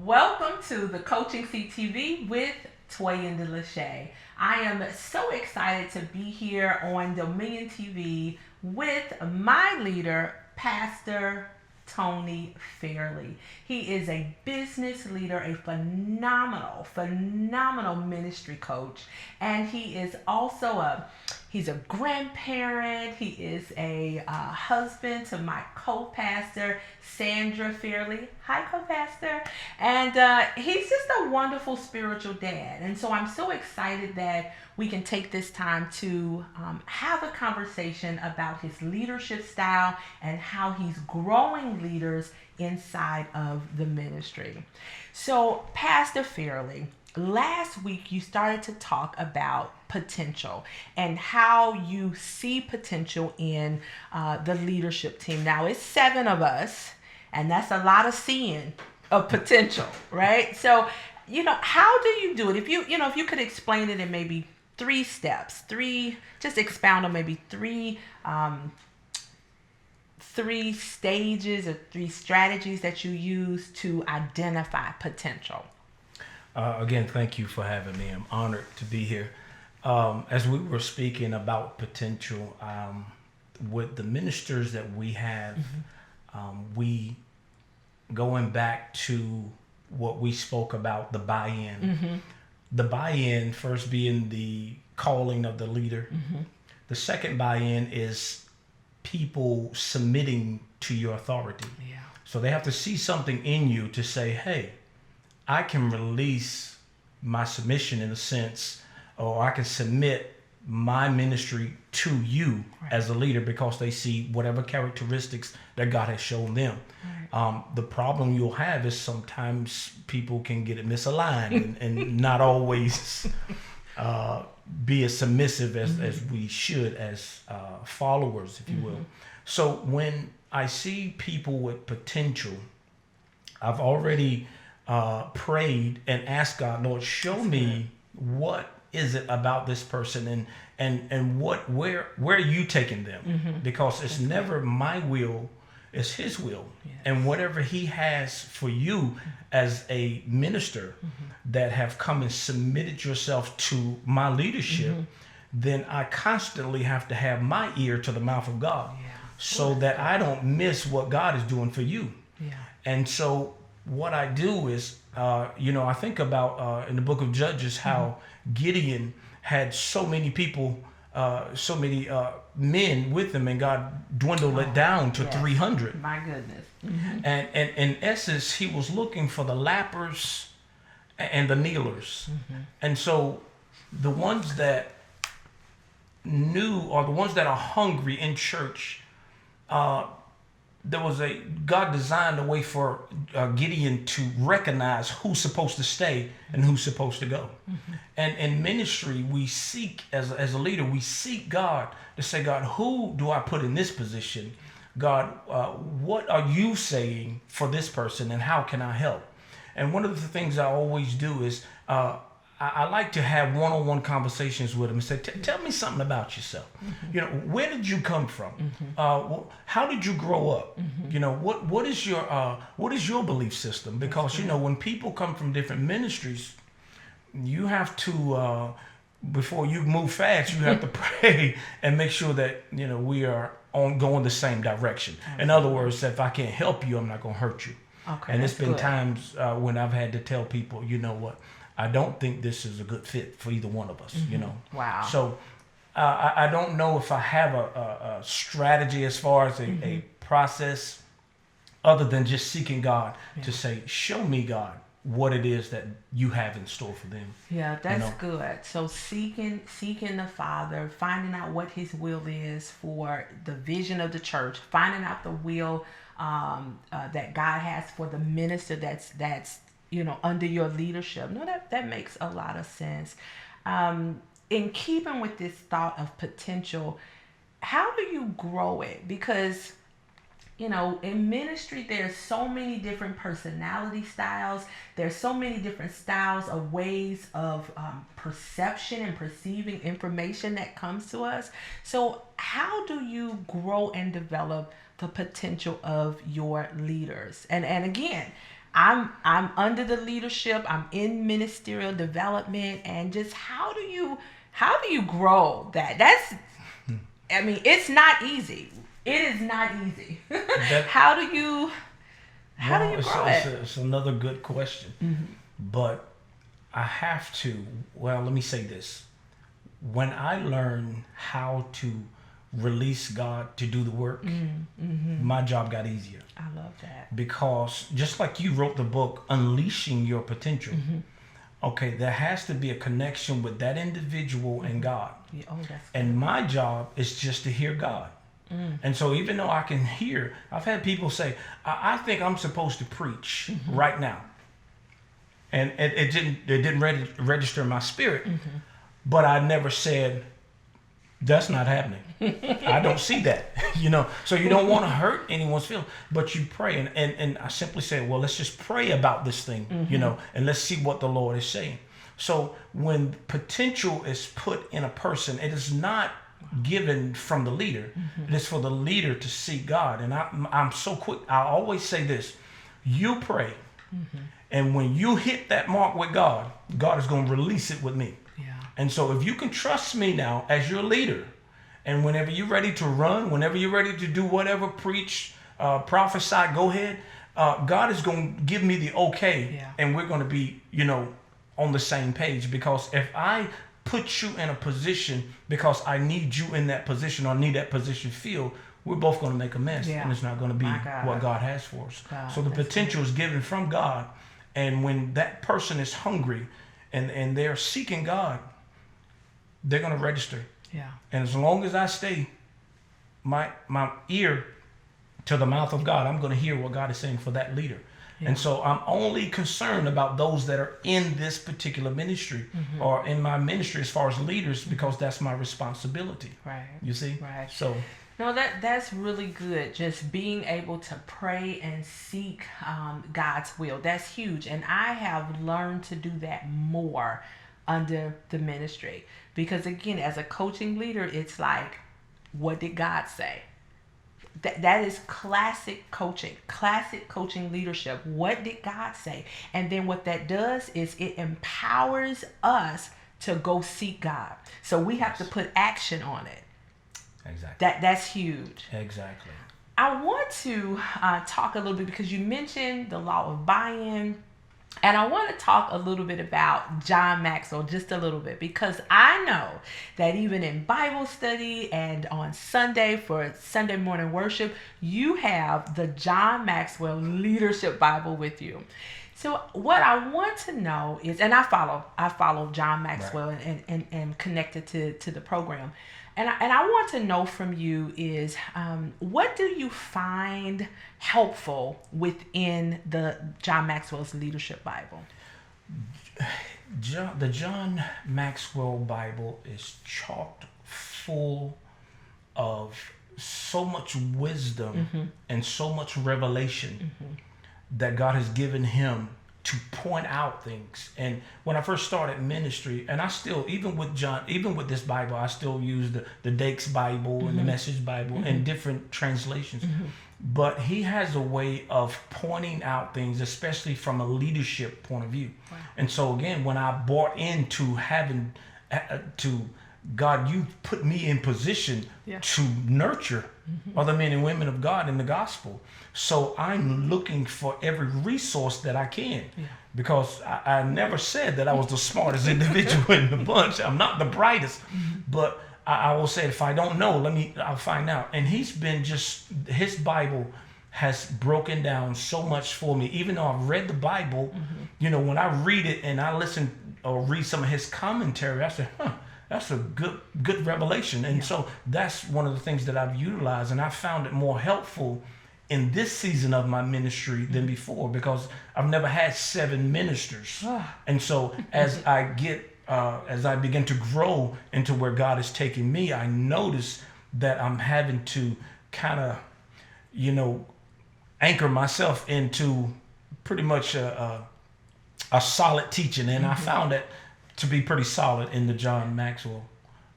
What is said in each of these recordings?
Welcome to the Coaching CTV with Toyinda LaShea. I am so excited to be here on Dominion TV with my leader, Pastor Tony Fairley. He is a business leader, a phenomenal ministry coach, and he is also he's a grandparent. He is a husband to my co-pastor, Sandra Fairley. Hi, co-pastor. And he's just a wonderful spiritual dad. And so I'm so excited that we can take this time to have a conversation about his leadership style and how he's growing leaders inside of the ministry. So, Pastor Fairley, last week you started to talk about potential and how you see potential in the leadership team. Now, it's 7 of us, and that's a lot of seeing of potential, right? So, how do you do it? If you could explain it in maybe 3 steps, just expound on maybe three stages or 3 strategies that you use to identify potential. Again, thank you for having me. I'm honored to be here. As we were speaking about potential, with the ministers that we have, we going back to what we spoke about, the buy-in. The buy-in first being the calling of the leader. The second buy-in is people submitting to your authority. Yeah. So they have to see something in you to say, hey, I can release my submission in a sense, or I can submit my ministry to you as a leader because they see whatever characteristics that God has shown them. The problem you'll have is sometimes people can get it misaligned and not always be as submissive as we should as followers, if you will. So when I see people with potential, I've already prayed and asked God, Lord, show me what is it about this person and where are you taking them? Because it's never my will, it's his will. And whatever he has for you as a minister that have come and submitted yourself to my leadership, then I constantly have to have my ear to the mouth of God so that I don't miss what God is doing for you. And so what I do is, I think about in the book of Judges how Gideon had so many people, so many men with him, and God dwindled it down to 300. My goodness. And in essence, he was looking for the lappers and the kneelers. And so the ones that knew, or the ones that are hungry in church, God designed a way for Gideon to recognize who's supposed to stay and who's supposed to go. And in ministry, we seek, as a leader, we seek God to say, God, who do I put in this position? God, what are you saying for this person, and how can I help? And one of the things I always do is I like to have one-on-one conversations with them and say, tell me something about yourself. Where did you come from? How did you grow up? What is your belief system? Because when people come from different ministries, you have to before you move fast, you have to pray and make sure that we are going the same direction. In other words, if I can't help you, I'm not going to hurt you. Okay, and it's been times when I've had to tell people, you know what, I don't think this is a good fit for either one of us. Wow. So I don't know if I have a strategy as far as a process other than just seeking God to say, show me, God, what it is that you have in store for them. Yeah, that's good. So seeking the Father, finding out what his will is for the vision of the church, finding out the will that God has for the minister that's under your leadership. No, that makes a lot of sense. In keeping with this thought of potential, how do you grow it? Because in ministry, there's so many different personality styles. There's so many different styles of ways of perception and perceiving information that comes to us. So how do you grow and develop the potential of your leaders? And again, I'm under the leadership. I'm in ministerial development, and just how do you grow that? I mean, it's not easy. It is not easy. How do you grow it? It's another good question. But I have to, well, let me say this. When I learned how to release God to do the work, my job got easier. I love that. Because just like you wrote the book, Unleashing Your Potential, okay, there has to be a connection with that individual and God. Yeah, oh, that's good. And my job is just to hear God. And so even though I can hear, I've had people say, I think I'm supposed to preach right now. And it didn't register in my spirit. But I never said, that's not happening. I don't see that, So you don't want to hurt anyone's feelings, but you pray. And I simply say, well, let's just pray about this thing, and let's see what the Lord is saying. So when potential is put in a person, it is not given from the leader. It is for the leader to see God. And I'm so quick. I always say this, you pray. And when you hit that mark with God, God is going to release it with me. Yeah. And so if you can trust me now as your leader, and whenever you're ready to run, whenever you're ready to do whatever, preach, prophesy, go ahead, God is going to give me the okay. And we're going to be, on the same page. Because if I put you in a position because I need you in that position or need that position filled, we're both going to make a mess. And it's not going to be what God has for us. So the potential is given from God. And when that person is hungry and they're seeking God, they're going to register. Yeah. And as long as I stay my ear to the mouth of God, I'm going to hear what God is saying for that leader. Yeah. And so I'm only concerned about those that are in this particular ministry or in my ministry as far as leaders, because that's my responsibility. Right. You see? Right. So no, that's really good. Just being able to pray and seek God's will. That's huge. And I have learned to do that more under the ministry. Because again, as a coaching leader, it's like, what did God say? That is classic coaching leadership. What did God say? And then what that does is it empowers us to go seek God. So we have to put action on it. Exactly. That's huge. Exactly. I want to talk a little bit, because you mentioned the law of buy-in. And I want to talk a little bit about John Maxwell, just a little bit, because I know that even in Bible study and on Sunday for Sunday morning worship, you have the John Maxwell Leadership Bible with you. So what I want to know is, and I follow John Maxwell and connected to the program. And I want to know from you is, what do you find helpful within the John Maxwell's Leadership Bible? The John Maxwell Bible is chock full of so much wisdom and so much revelation that God has given him to point out things. And when I first started ministry, and I still, even with this Bible, I still use the Dakes Bible and the Message Bible and different translations. But he has a way of pointing out things, especially from a leadership point of view. Wow. And so again, when I bought into having God, you put me in position to nurture other men and women of God in the gospel. So I'm looking for every resource that I can, because I never said that I was the smartest individual in the bunch. I'm not the brightest, but I will say, if I don't know, I'll find out. And his Bible has broken down so much for me. Even though I've read the Bible, when I read it and I listen or read some of his commentary, I say, that's a good revelation. And so that's one of the things that I've utilized, and I found it more helpful in this season of my ministry than before, because I've never had 7 ministers. And so as I begin to grow into where God is taking me, I notice that I'm having to kind of, anchor myself into pretty much a solid teaching. And I found it to be pretty solid in the John Maxwell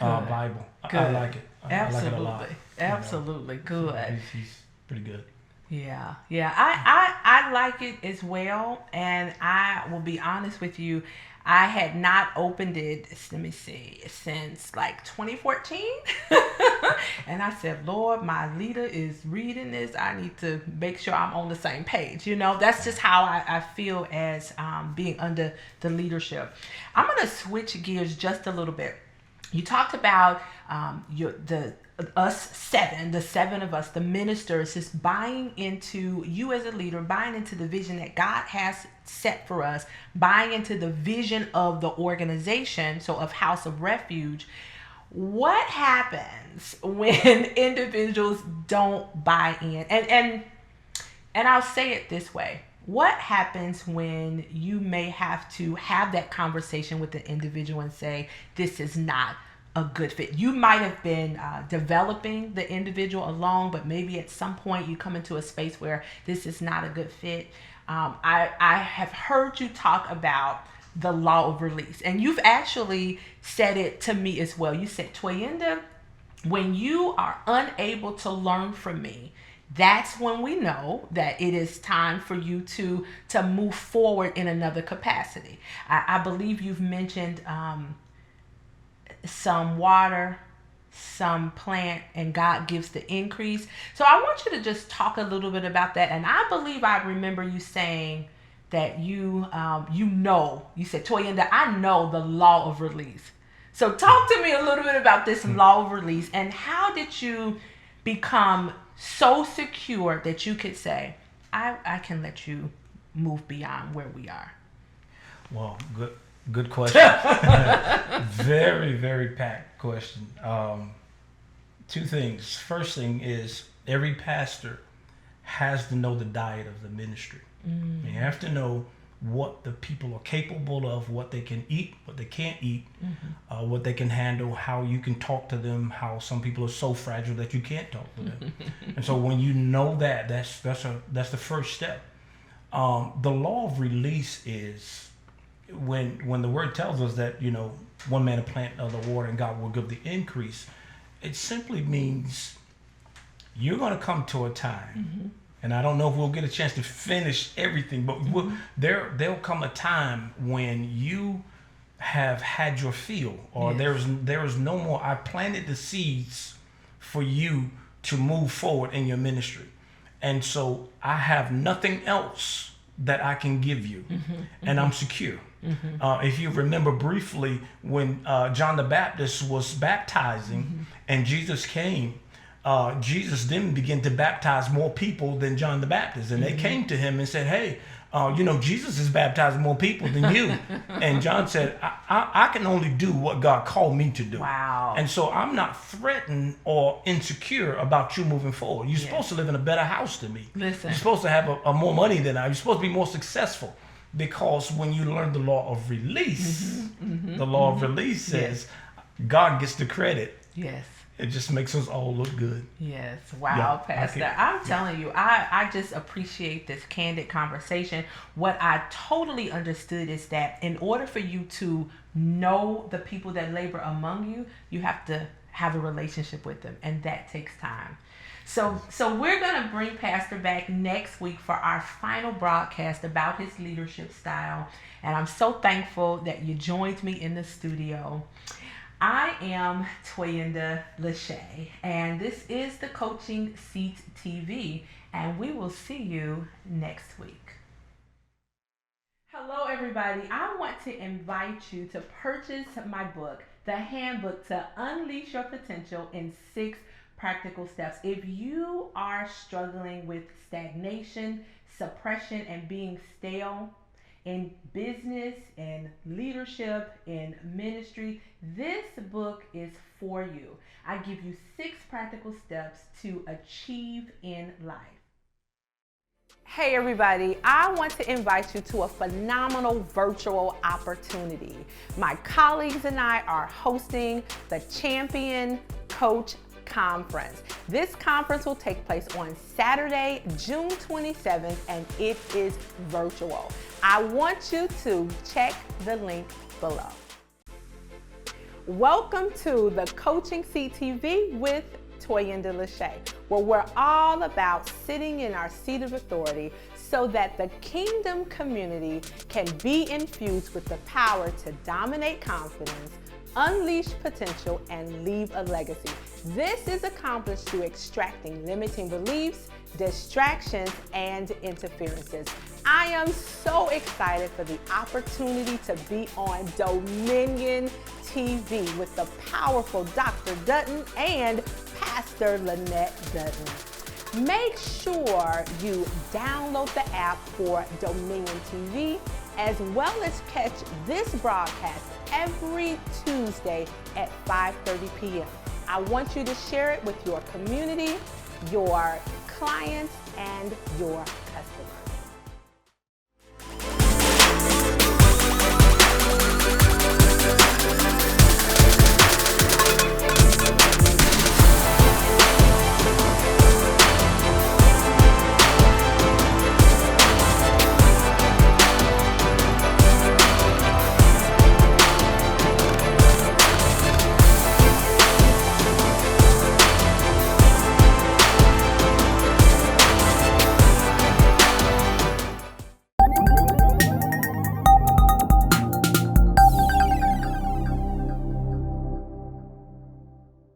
Bible. I like it. I like it a lot. Absolutely. Good. He's pretty good. Yeah. I I like it as well, and I will be honest with you. I had not opened it, let me see, since like 2014. And I said, Lord, my leader is reading this. I need to make sure I'm on the same page. That's just how I feel as being under the leadership. I'm going to switch gears just a little bit. You talked about the seven of us, the ministers, is buying into you as a leader, buying into the vision that God has set for us, buying into the vision of the organization, so of House of Refuge. What happens when individuals don't buy in? And I'll say it this way. What happens when you may have to have that conversation with the individual and say, this is not a good fit? You might have been developing the individual along, but maybe at some point you come into a space where this is not a good fit. I have heard you talk about the law of release, and you've actually said it to me as well. You said, Toyinda, when you are unable to learn from me, that's when we know that it is time for you to move forward in another capacity. I believe you've mentioned some water, some plant, and God gives the increase. So I want you to just talk a little bit about that. And I believe I remember you saying that you said, Toyinda, I know the law of release. So talk to me a little bit about this law of release, and how did you become so secure that you could say, I can let you move beyond where we are? Well, good question. Very, very packed question. Two things. First thing is, every pastor has to know the diet of the ministry. You have to know what the people are capable of, what they can eat, what they can't eat, what they can handle, how you can talk to them, how some people are so fragile that you can't talk to them. And so when you know that, that's the first step. The law of release is when the word tells us that, one man to plant, another water, and God will give the increase. It simply means you're going to come to a time, and I don't know if we'll get a chance to finish everything, but there'll come a time when you have had your fill, or there is no more. I planted the seeds for you to move forward in your ministry, and so I have nothing else that I can give you, and I'm secure. If you remember briefly, when John the Baptist was baptizing and Jesus came, Jesus didn't begin to baptize more people than John the Baptist. And they came to him and said, hey, Jesus is baptizing more people than you. And John said, I can only do what God called me to do. Wow. And so I'm not threatened or insecure about you moving forward. You're supposed to live in a better house than me. Listen. You're supposed to have a more money than I. You're supposed to be more successful. Because when you learn the law of release, the law of release says God gets the credit. Yes. It just makes us all look good. Yes. Wow, Pastor. I'm telling you, I just appreciate this candid conversation. What I totally understood is that in order for you to know the people that labor among you, you have to have a relationship with them, and that takes time. So we're going to bring Pastor back next week for our final broadcast about his leadership style. And I'm so thankful that you joined me in the studio. I am Toyinda LaShea, and this is the Coaching Seat TV, and we will see you next week. Hello, everybody. I want to invite you to purchase my book, The Handbook to Unleash Your Potential in 6 Practical Steps. If you are struggling with stagnation, suppression, and being stale in business, in leadership, in ministry, this book is for you. I give you 6 practical steps to achieve in life. Hey everybody, I want to invite you to a phenomenal virtual opportunity. My colleagues and I are hosting the Champion Coach Conference. This conference will take place on Saturday, June 27th, and it is virtual. I want you to check the link below. Welcome to the Coaching CTV with Toyinda LaShea, where we're all about sitting in our seat of authority, so that the kingdom community can be infused with the power to dominate confidence, unleash potential, and leave a legacy. This is accomplished through extracting limiting beliefs, distractions, and interferences. I am so excited for the opportunity to be on Dominion TV with the powerful Dr. Dutton and Pastor Lynette Dutton. Make sure you download the app for Dominion TV, as well as catch this broadcast every Tuesday at 5:30 p.m. I want you to share it with your community, your clients, and your